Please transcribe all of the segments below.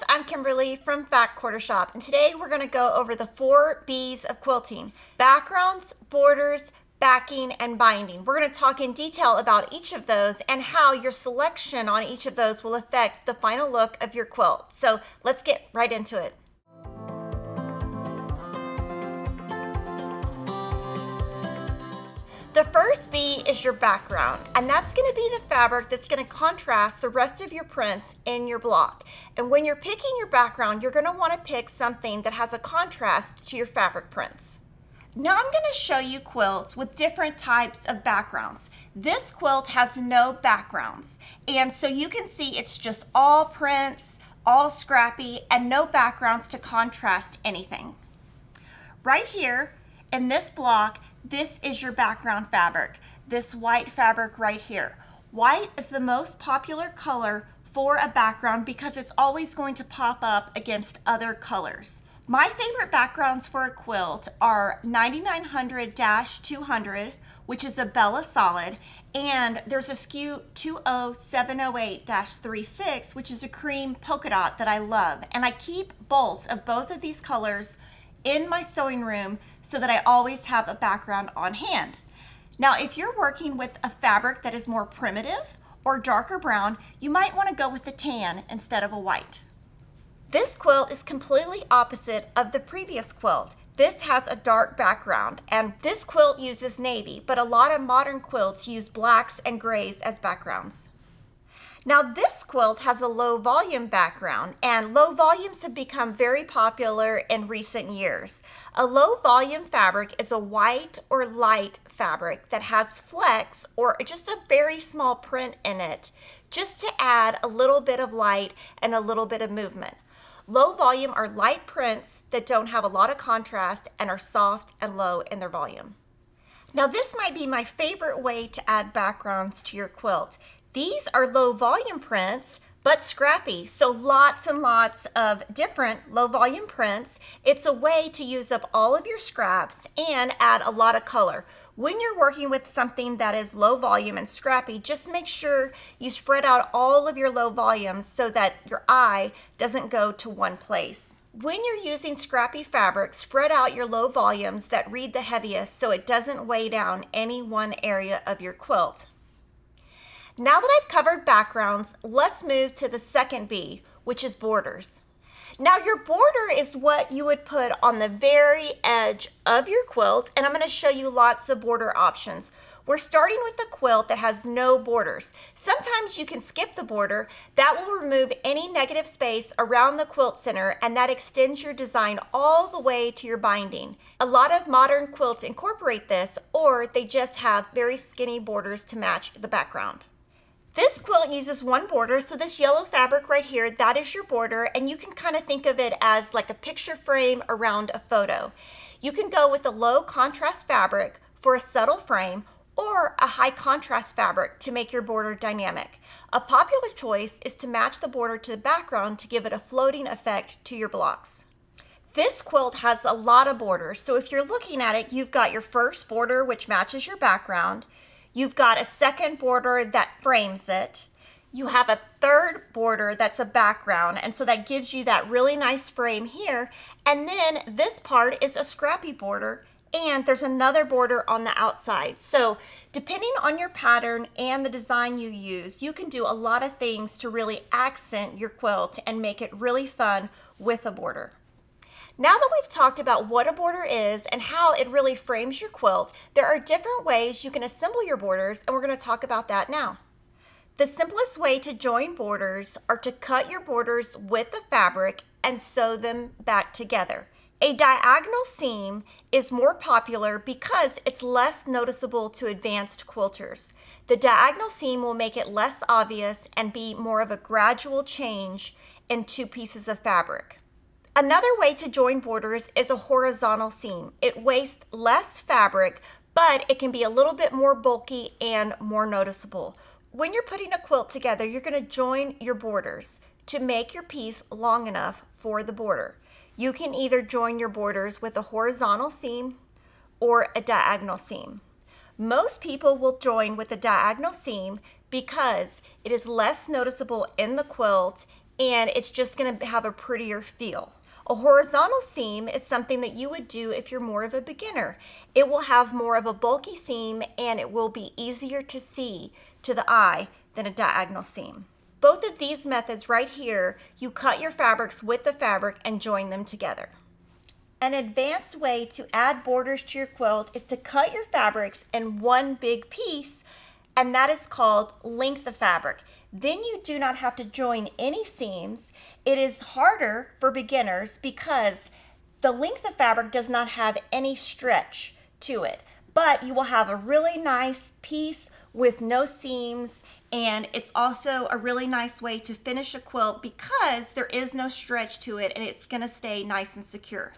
guys, I'm Kimberly from Fact Quarter Shop, and today we're going to go over the 4 B's of quilting: backgrounds, borders, backing, and binding. We're going to talk in detail about each of those and how your selection on each of those will affect the final look of your quilt. So let's get right into it. The first B is your background, and that's going to be the fabric that's going to contrast the rest of your prints in your block. And when you're picking your background, you're going to want to pick something that has a contrast to your fabric prints. Now I'm going to show you quilts with different types of backgrounds. This quilt has no backgrounds, and so you can see it's just all prints, all scrappy, and no backgrounds to contrast anything. Right here in this block, this is your background fabric, this white fabric right here. White is the most popular color for a background because it's always going to pop up against other colors. My favorite backgrounds for a quilt are 9900-200, which is a Bella Solid, and there's a SKU 20708-36, which is a cream polka dot that I love. And I keep bolts of both of these colors in my sewing room so that I always have a background on hand. Now, if you're working with a fabric that is more primitive or darker brown, you might want to go with the tan instead of a white. This quilt is completely opposite of the previous quilt. This has a dark background, and this quilt uses navy, but a lot of modern quilts use blacks and grays as backgrounds. Now this quilt has a low volume background, and low volumes have become very popular in recent years. A low volume fabric is a white or light fabric that has flecks or just a very small print in it, just to add a little bit of light and a little bit of movement. Low volume are light prints that don't have a lot of contrast and are soft and low in their volume. Now this might be my favorite way to add backgrounds to your quilt. These are low volume prints, but scrappy, so lots and lots of different low volume prints. It's a way to use up all of your scraps and add a lot of color. When you're working with something that is low volume and scrappy, just make sure you spread out all of your low volumes so that your eye doesn't go to one place. When you're using scrappy fabric, spread out your low volumes that read the heaviest so it doesn't weigh down any one area of your quilt. Now that I've covered backgrounds, let's move to the second B, which is borders. Now your border is what you would put on the very edge of your quilt, and I'm going to show you lots of border options. We're starting with a quilt that has no borders. Sometimes you can skip the border. That will remove any negative space around the quilt center, and that extends your design all the way to your binding. A lot of modern quilts incorporate this, or they just have very skinny borders to match the background. This quilt uses one border, so this yellow fabric right here, that is your border, and you can kind of think of it as like a picture frame around a photo. You can go with a low contrast fabric for a subtle frame or a high contrast fabric to make your border dynamic. A popular choice is to match the border to the background to give it a floating effect to your blocks. This quilt has a lot of borders, so if you're looking at it, you've got your first border which matches your background. You've got a second border that frames it. You have a third border that's a background, and so that gives you that really nice frame here. And then this part is a scrappy border, and there's another border on the outside. So depending on your pattern and the design you use, you can do a lot of things to really accent your quilt and make it really fun with a border. Now that we've talked about what a border is and how it really frames your quilt, there are different ways you can assemble your borders, and we're going to talk about that now. The simplest way to join borders are to cut your borders with the fabric and sew them back together. A diagonal seam is more popular because it's less noticeable to advanced quilters. The diagonal seam will make it less obvious and be more of a gradual change in two pieces of fabric. Another way to join borders is a horizontal seam. It wastes less fabric, but it can be a little bit more bulky and more noticeable. When you're putting a quilt together, you're going to join your borders to make your piece long enough for the border. You can either join your borders with a horizontal seam or a diagonal seam. Most people will join with a diagonal seam because it is less noticeable in the quilt and it's just going to have a prettier feel. A horizontal seam is something that you would do if you're more of a beginner. It will have more of a bulky seam and it will be easier to see to the eye than a diagonal seam. Both of these methods right here, you cut your fabrics with the fabric and join them together. An advanced way to add borders to your quilt is to cut your fabrics in one big piece, and that is called length of fabric. Then you do not have to join any seams. It is harder for beginners because the length of fabric does not have any stretch to it, but you will have a really nice piece with no seams, and it's also a really nice way to finish a quilt because there is no stretch to it and it's going to stay nice and secure.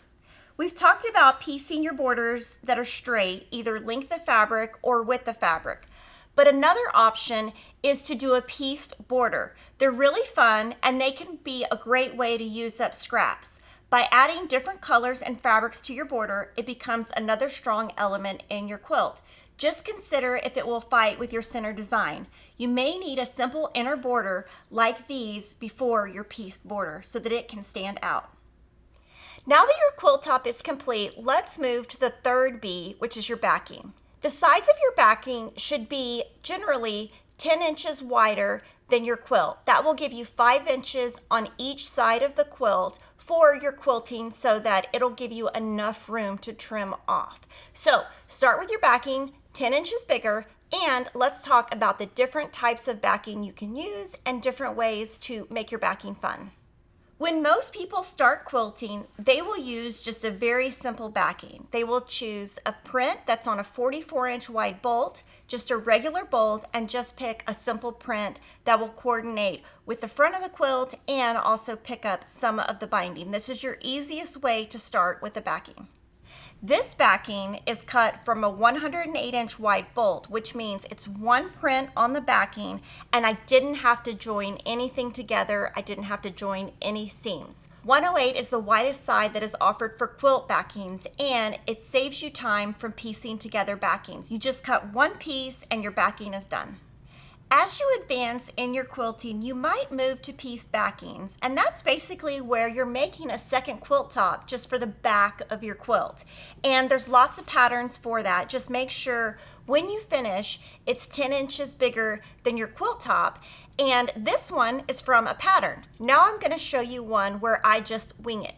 We've talked about piecing your borders that are straight, either length of fabric or width of fabric. But another option is to do a pieced border. They're really fun and they can be a great way to use up scraps. By adding different colors and fabrics to your border, it becomes another strong element in your quilt. Just consider if it will fight with your center design. You may need a simple inner border like these before your pieced border so that it can stand out. Now that your quilt top is complete, let's move to the third B, which is your backing. The size of your backing should be generally 10 inches wider than your quilt. That will give you 5 inches on each side of the quilt for your quilting so that it'll give you enough room to trim off. So start with your backing 10 inches bigger, and let's talk about the different types of backing you can use and different ways to make your backing fun. When most people start quilting, they will use just a very simple backing. They will choose a print that's on a 44-inch wide bolt, just a regular bolt, and just pick a simple print that will coordinate with the front of the quilt and also pick up some of the binding. This is your easiest way to start with the backing. This backing is cut from a 108-inch wide bolt, which means it's one print on the backing, and I didn't have to join anything together. I didn't have to join any seams. 108 is the widest side that is offered for quilt backings, and it saves you time from piecing together backings. You just cut one piece and your backing is done. As you advance in your quilting, you might move to pieced backings, and that's basically where you're making a second quilt top just for the back of your quilt. And there's lots of patterns for that. Just make sure when you finish, it's 10 inches bigger than your quilt top. And this one is from a pattern. Now I'm going to show you one where I just wing it.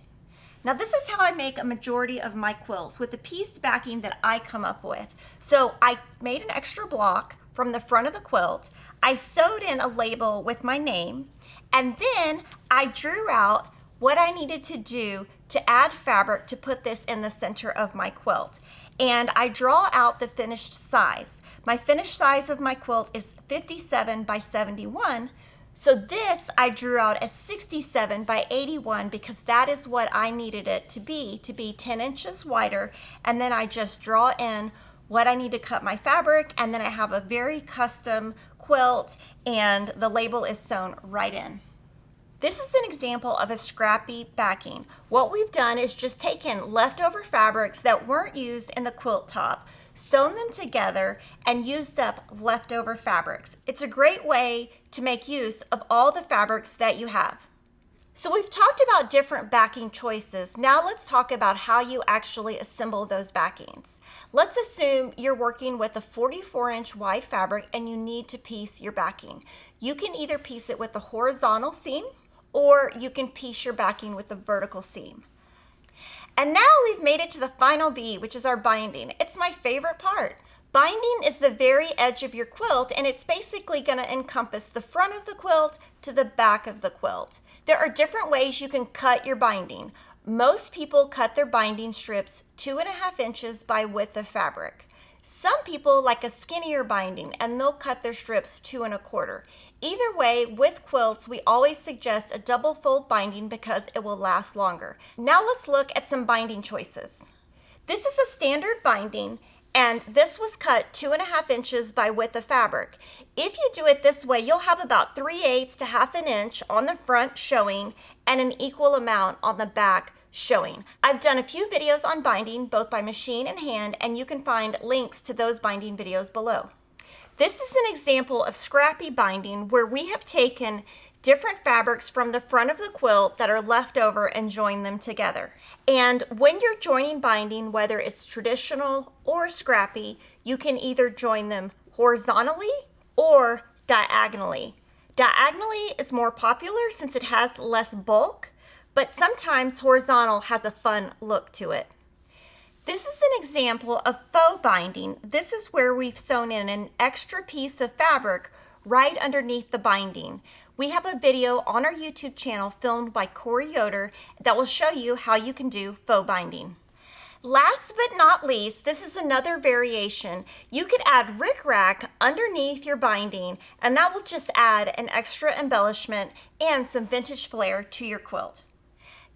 Now this is how I make a majority of my quilts, with the pieced backing that I come up with. So I made an extra block from the front of the quilt. I sewed in a label with my name, and then I drew out what I needed to do to add fabric to put this in the center of my quilt. And I draw out the finished size. My finished size of my quilt is 57 by 71. So this I drew out as 67 by 81 because that is what I needed it to be 10 inches wider. And then I just draw in what I need to cut my fabric, and then I have a very custom quilt, and the label is sewn right in. This is an example of a scrappy backing. What we've done is just taken leftover fabrics that weren't used in the quilt top, sewn them together, and used up leftover fabrics. It's a great way to make use of all the fabrics that you have. So we've talked about different backing choices. Now let's talk about how you actually assemble those backings. Let's assume you're working with a 44-inch wide fabric and you need to piece your backing. You can either piece it with a horizontal seam, or you can piece your backing with a vertical seam. And now we've made it to the final B, which is our binding. It's my favorite part. Binding is the very edge of your quilt, and it's basically going to encompass the front of the quilt to the back of the quilt. There are different ways you can cut your binding. Most people cut their binding strips 2.5 inches by width of fabric. Some people like a skinnier binding, and they'll cut their strips 2.25. Either way, with quilts, we always suggest a double fold binding because it will last longer. Now let's look at some binding choices. This is a standard binding, and this was cut 2.5 inches by width of fabric. If you do it this way, you'll have about 3/8 to 1/2 inch on the front showing and an equal amount on the back showing. I've done a few videos on binding, both by machine and hand, and you can find links to those binding videos below. This is an example of scrappy binding where we have taken different fabrics from the front of the quilt that are left over and join them together. And when you're joining binding, whether it's traditional or scrappy, you can either join them horizontally or diagonally. Diagonally is more popular since it has less bulk, but sometimes horizontal has a fun look to it. This is an example of faux binding. This is where we've sewn in an extra piece of fabric right underneath the binding. We have a video on our YouTube channel filmed by Corey Yoder that will show you how you can do faux binding. Last but not least, this is another variation. You could add rickrack underneath your binding, and that will just add an extra embellishment and some vintage flair to your quilt.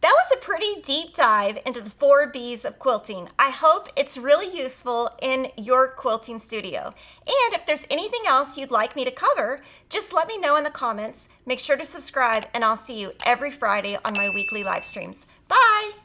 That was a pretty deep dive into the 4 B's of quilting. I hope it's really useful in your quilting studio. And if there's anything else you'd like me to cover, just let me know in the comments. Make sure to subscribe, and I'll see you every Friday on my weekly live streams. Bye!